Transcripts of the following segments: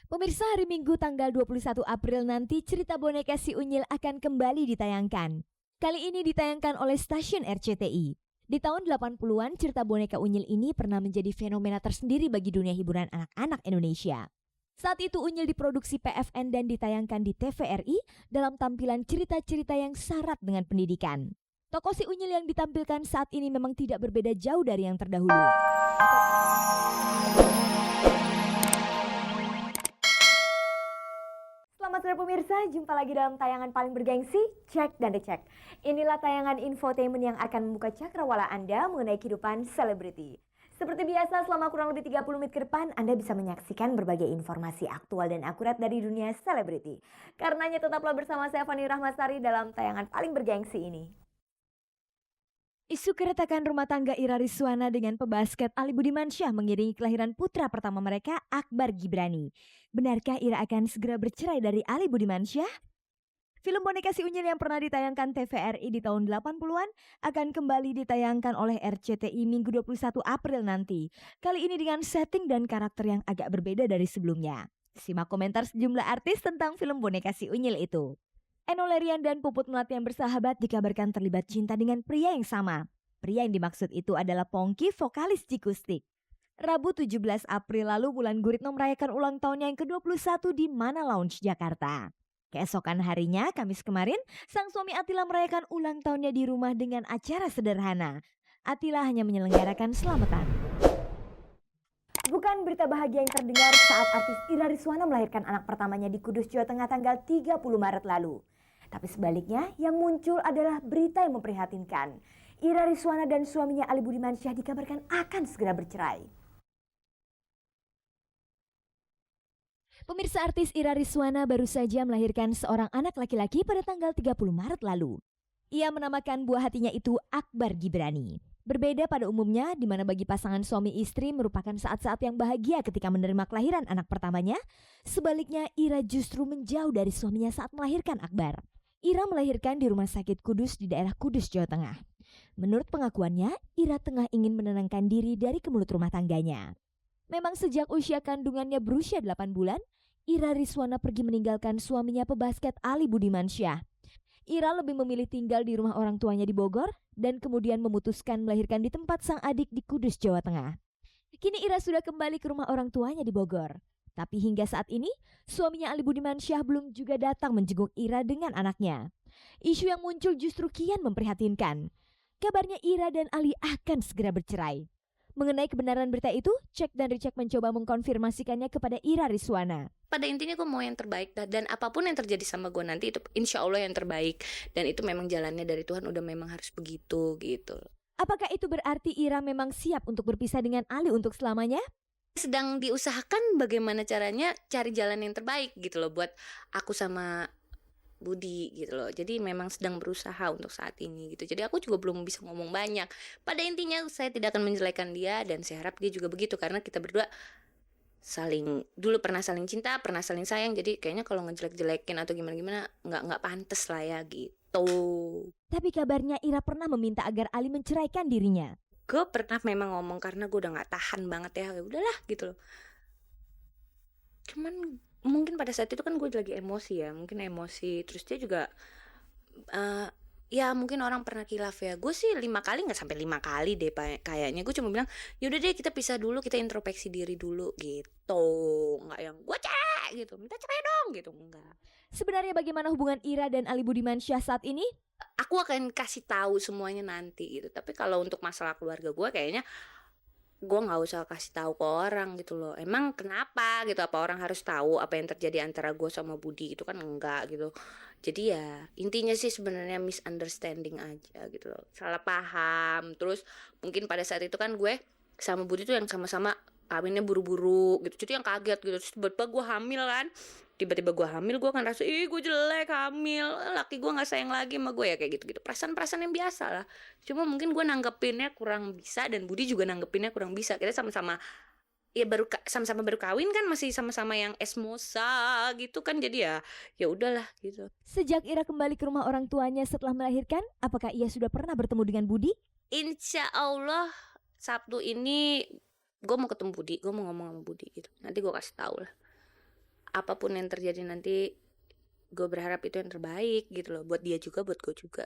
Pemirsa, hari Minggu tanggal 21 April nanti cerita boneka si Unyil akan kembali ditayangkan. Kali ini ditayangkan oleh stasiun RCTI. Di tahun 80-an, cerita boneka Unyil ini pernah menjadi fenomena tersendiri bagi dunia hiburan anak-anak Indonesia. Saat itu Unyil diproduksi PFN dan ditayangkan di TVRI dalam tampilan cerita-cerita yang syarat dengan pendidikan. Tokoh si Unyil yang ditampilkan saat ini memang tidak berbeda jauh dari yang terdahulu. Selamat sore pemirsa, jumpa lagi dalam tayangan paling bergengsi, Cek dan Dicek. Inilah tayangan infotainment yang akan membuka cakrawala Anda mengenai kehidupan selebriti. Seperti biasa, selama kurang lebih 30 menit ke depan, Anda bisa menyaksikan berbagai informasi aktual dan akurat dari dunia selebriti. Karenanya tetaplah bersama saya Fani Rahmasari dalam tayangan paling bergengsi ini. Isu keretakan rumah tangga Ira Rizwana dengan pebasket Ali Budimansyah mengiringi kelahiran putra pertama mereka, Akbar Gibrani. Benarkah Ira akan segera bercerai dari Ali Budimansyah? Film boneka si Unyil yang pernah ditayangkan TVRI di tahun 80-an akan kembali ditayangkan oleh RCTI Minggu 21 April nanti. Kali ini dengan setting dan karakter yang agak berbeda dari sebelumnya. Simak komentar sejumlah artis tentang film boneka si Unyil itu. Enno Lerian dan Puput Melati yang bersahabat dikabarkan terlibat cinta dengan pria yang sama. Pria yang dimaksud itu adalah Pongki, vokalis Cikustik. Rabu 17 April lalu Wulan Guritno merayakan ulang tahunnya yang ke-21 di Mana Lounge, Jakarta. Keesokan harinya, Kamis kemarin, sang suami Atila merayakan ulang tahunnya di rumah dengan acara sederhana. Atila hanya menyelenggarakan selamatan. Bukan berita bahagia yang terdengar saat artis Ira Rizwana melahirkan anak pertamanya di Kudus, Jawa Tengah tanggal 30 Maret lalu. Tapi sebaliknya, yang muncul adalah berita yang memprihatinkan. Ira Rizwana dan suaminya Ali Budimansyah dikabarkan akan segera bercerai. Pemirsa, artis Ira Rizwana baru saja melahirkan seorang anak laki-laki pada tanggal 30 Maret lalu. Ia menamakan buah hatinya itu Akbar Gibrani. Berbeda pada umumnya, di mana bagi pasangan suami istri merupakan saat-saat yang bahagia ketika menerima kelahiran anak pertamanya, sebaliknya Ira justru menjauh dari suaminya saat melahirkan Akbar. Ira melahirkan di Rumah Sakit Kudus di daerah Kudus, Jawa Tengah. Menurut pengakuannya, Ira tengah ingin menenangkan diri dari kemelut rumah tangganya. Memang sejak usia kandungannya berusia 8 bulan, Ira Rizwana pergi meninggalkan suaminya pebasket Ali Budimansyah. Ira lebih memilih tinggal di rumah orang tuanya di Bogor dan kemudian memutuskan melahirkan di tempat sang adik di Kudus, Jawa Tengah. Kini Ira sudah kembali ke rumah orang tuanya di Bogor. Tapi hingga saat ini, suaminya Ali Budimansyah belum juga datang menjenguk Ira dengan anaknya. Isu yang muncul justru kian memprihatinkan. Kabarnya Ira dan Ali akan segera bercerai. Mengenai kebenaran berita itu, Cek dan Ricek mencoba mengkonfirmasikannya kepada Ira Rizwana. Pada intinya gue mau yang terbaik dan apapun yang terjadi sama gue nanti itu insya Allah yang terbaik. Dan itu memang jalannya dari Tuhan, udah memang harus begitu gitu. Apakah itu berarti Ira memang siap untuk berpisah dengan Ali untuk selamanya? Sedang diusahakan bagaimana caranya cari jalan yang terbaik gitu loh buat aku sama Budi gitu loh. Jadi memang sedang berusaha untuk saat ini gitu. Jadi aku juga belum bisa ngomong banyak. Pada intinya saya tidak akan menjelekan dia dan saya harap dia juga begitu karena kita berdua dulu pernah saling cinta, pernah saling sayang. Jadi kayaknya kalau ngejelek-jelekin atau gimana-gimana nggak pantas lah ya gitu. Tapi kabarnya Ira pernah meminta agar Ali menceraikan dirinya. Gue pernah memang ngomong karena gue udah nggak tahan banget ya udahlah gitu loh. Cuman mungkin pada saat itu kan gue lagi emosi ya, mungkin emosi. Terus dia juga ya mungkin orang pernah kilaf ya. Gue sih 5 kali, nggak sampai 5 kali deh kayaknya. Gue cuma bilang yaudah deh kita pisah dulu, kita introspeksi diri dulu gitu. Nggak yang gue gitu, minta cerai dong gitu, enggak. Sebenarnya bagaimana hubungan Ira dan Ali Budimansyah saat ini? Aku akan kasih tahu semuanya nanti gitu. Tapi kalau untuk masalah keluarga gue kayaknya gue nggak usah kasih tahu ke orang gitu loh. Emang kenapa gitu? Apa orang harus tahu apa yang terjadi antara gue sama Budi? Itu kan enggak gitu. Jadi ya intinya sih sebenarnya misunderstanding aja gitu loh. Salah paham. Terus mungkin pada saat itu kan gue sama Budi tuh yang sama-sama kawinnya buru-buru gitu. Jadi yang kaget gitu. Terus tiba-tiba gue hamil kan. Tiba-tiba gue hamil, gue kan rasa gue jelek hamil, laki gue nggak sayang lagi sama gue ya kayak gitu perasaan-perasaan yang biasa lah. Cuma mungkin gue nanggepinnya kurang bisa dan Budi juga nanggepinnya kurang bisa. Kita sama-sama ya sama-sama baru kawin kan, masih sama-sama yang esmosa gitu kan, jadi ya udahlah gitu. Sejak Ira kembali ke rumah orang tuanya setelah melahirkan, apakah ia sudah pernah bertemu dengan Budi? Insya Allah Sabtu ini gue mau ketemu Budi, gue mau ngomong sama Budi gitu. Nanti gue kasih tahu lah apapun yang terjadi nanti gue berharap itu yang terbaik gitu loh, buat dia juga, buat gue juga.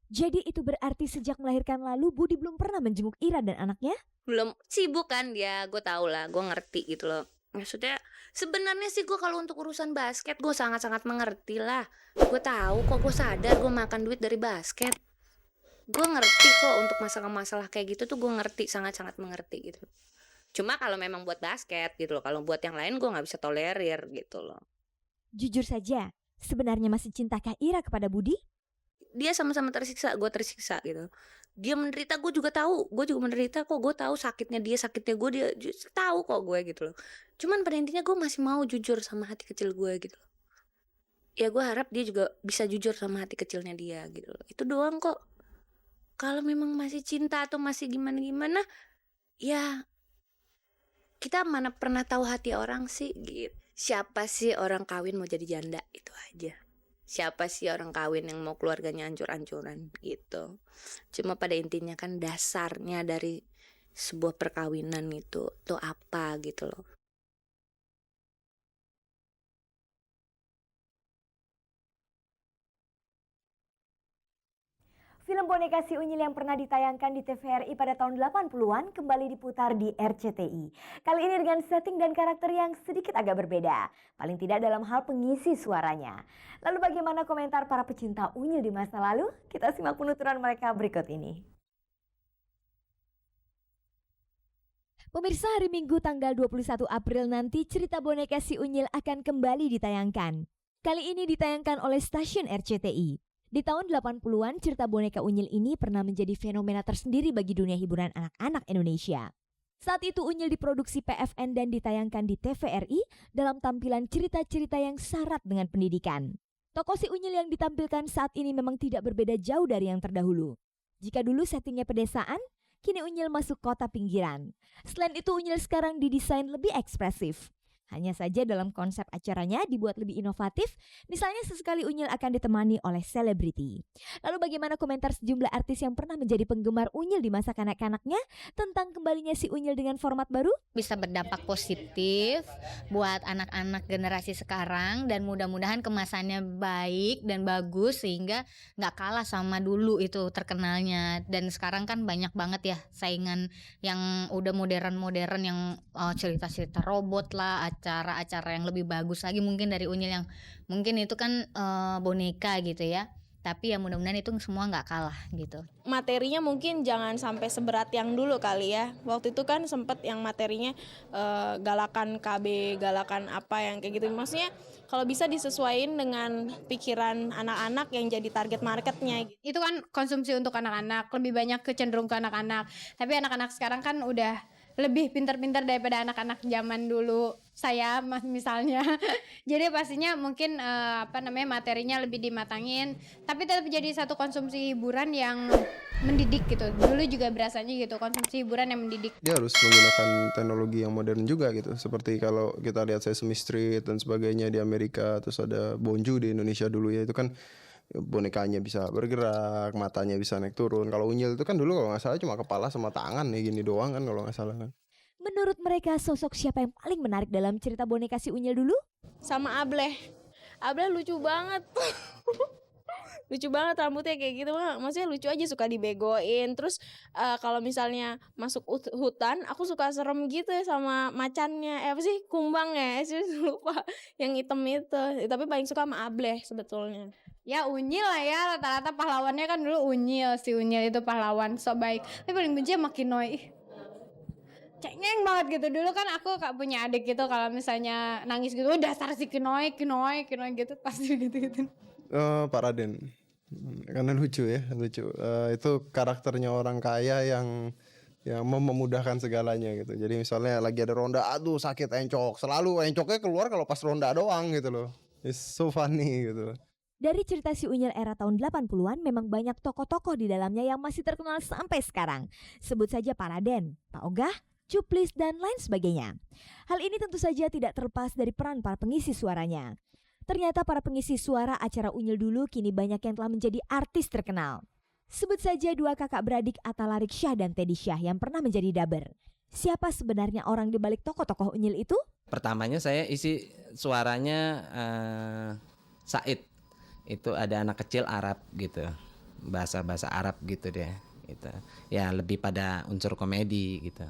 Jadi itu berarti sejak melahirkan lalu Budi belum pernah menjenguk Ira dan anaknya? Belum, sibuk kan dia, gue tau lah, gue ngerti gitu loh. Maksudnya sebenarnya sih gue kalau untuk urusan basket gue sangat-sangat mengerti lah. Gue tahu kok, gue sadar gue makan duit dari basket. Gue ngerti kok untuk masalah-masalah kayak gitu tuh gue ngerti, sangat-sangat mengerti gitu. Cuma kalau memang buat basket gitu loh, kalau buat yang lain gue nggak bisa tolerir gitu loh. Jujur saja, sebenarnya masih cintakah Ira kepada Budi? Dia sama-sama tersiksa, gue tersiksa gitu. Dia menderita, gue juga tahu, gue juga menderita kok. Gue tahu sakitnya dia, sakitnya gue, dia tahu kok gue gitu loh. Cuman pada intinya gue masih mau jujur sama hati kecil gue gitu loh. Ya gue harap dia juga bisa jujur sama hati kecilnya dia gitu loh. Itu doang kok. Kalau memang masih cinta atau masih gimana-gimana, ya kita mana pernah tahu hati orang sih gitu. Siapa sih orang kawin mau jadi janda, itu aja. Siapa sih orang kawin yang mau keluarganya hancur-hancuran gitu. Cuma pada intinya kan dasarnya dari sebuah perkawinan itu tuh apa gitu loh. Film Boneka Si Unyil yang pernah ditayangkan di TVRI pada tahun 80-an kembali diputar di RCTI. Kali ini dengan setting dan karakter yang sedikit agak berbeda, paling tidak dalam hal pengisi suaranya. Lalu bagaimana komentar para pecinta Unyil di masa lalu? Kita simak penuturan mereka berikut ini. Pemirsa, hari Minggu tanggal 21 April nanti cerita Boneka Si Unyil akan kembali ditayangkan. Kali ini ditayangkan oleh stasiun RCTI. Di tahun 80-an, cerita Boneka Unyil ini pernah menjadi fenomena tersendiri bagi dunia hiburan anak-anak Indonesia. Saat itu Unyil diproduksi PFN dan ditayangkan di TVRI dalam tampilan cerita-cerita yang syarat dengan pendidikan. Tokoh si Unyil yang ditampilkan saat ini memang tidak berbeda jauh dari yang terdahulu. Jika dulu settingnya pedesaan, kini Unyil masuk kota pinggiran. Selain itu Unyil sekarang didesain lebih ekspresif. Hanya saja dalam konsep acaranya dibuat lebih inovatif, misalnya sesekali Unyil akan ditemani oleh selebriti. Lalu bagaimana komentar sejumlah artis yang pernah menjadi penggemar Unyil di masa kanak-kanaknya tentang kembalinya si Unyil dengan format baru? Bisa berdampak positif buat anak-anak generasi sekarang dan mudah-mudahan kemasannya baik dan bagus sehingga nggak kalah sama dulu itu terkenalnya. Dan sekarang kan banyak banget ya saingan yang udah modern-modern yang cerita-cerita robot lah, acara-acara yang lebih bagus lagi mungkin dari Unyil yang mungkin itu kan boneka gitu ya. Tapi ya mudah-mudahan itu semua nggak kalah gitu. Materinya mungkin jangan sampai seberat yang dulu kali ya. Waktu itu kan sempet yang materinya galakan KB, galakan apa yang kayak gitu. Maksudnya kalau bisa disesuaikan dengan pikiran anak-anak yang jadi target marketnya. Itu kan konsumsi untuk anak-anak, lebih banyak kecenderung ke anak-anak. Tapi anak-anak sekarang kan udah lebih pintar-pintar daripada anak-anak zaman dulu saya misalnya. Jadi pastinya mungkin materinya lebih dimatangin, tapi tetap jadi satu konsumsi hiburan yang mendidik gitu. Dulu juga berasanya gitu, konsumsi hiburan yang mendidik. Dia harus menggunakan teknologi yang modern juga gitu. Seperti kalau kita lihat Sesame Street dan sebagainya di Amerika, terus ada Bonju di Indonesia dulu ya, itu kan bonekanya bisa bergerak, matanya bisa naik turun. Kalau Unyil itu kan dulu kalau nggak salah cuma kepala sama tangan nih gini doang kan kalau nggak salah kan. Menurut mereka sosok siapa yang paling menarik dalam cerita Boneka Si Unyil dulu? Sama Ableh. Ableh lucu banget. Lucu banget rambutnya kayak gitu, maksudnya lucu aja, suka dibegoin. Terus kalau misalnya masuk hutan, aku suka serem gitu ya sama macannya, apa sih, kumbang ya, lupa yang hitam itu. Tapi paling suka sama Ableh sebetulnya. Ya Unyil lah ya, rata-rata pahlawannya kan dulu Unyil. Si Unyil itu pahlawan so baik. Tapi paling benci sama Kinoy. Cengeng banget gitu. Dulu kan aku punya adik gitu, kalau misalnya nangis gitu, dasar si Kinoy gitu, pasti gitu. Pak Raden, karena lucu ya, lucu. Itu karakternya orang kaya yang mau memudahkan segalanya gitu. Jadi misalnya lagi ada ronda, aduh sakit encok, selalu encoknya keluar kalau pas ronda doang gitu loh. It's so funny gitu. Dari cerita Si Unyil era tahun 80-an memang banyak tokoh-tokoh di dalamnya yang masih terkenal sampai sekarang. Sebut saja Pak Raden, Pak Ogah, Cuplis, dan lain sebagainya. Hal ini tentu saja tidak terlepas dari peran para pengisi suaranya. Ternyata para pengisi suara acara Unyil dulu kini banyak yang telah menjadi artis terkenal. Sebut saja dua kakak beradik Atta Larik Syah dan Teddy Syah yang pernah menjadi dubber. Siapa sebenarnya orang di balik tokoh-tokoh unyil itu? Pertamanya saya isi suaranya Said. Itu ada anak kecil Arab gitu. Bahasa Arab gitu deh gitu. Ya lebih pada unsur komedi gitu.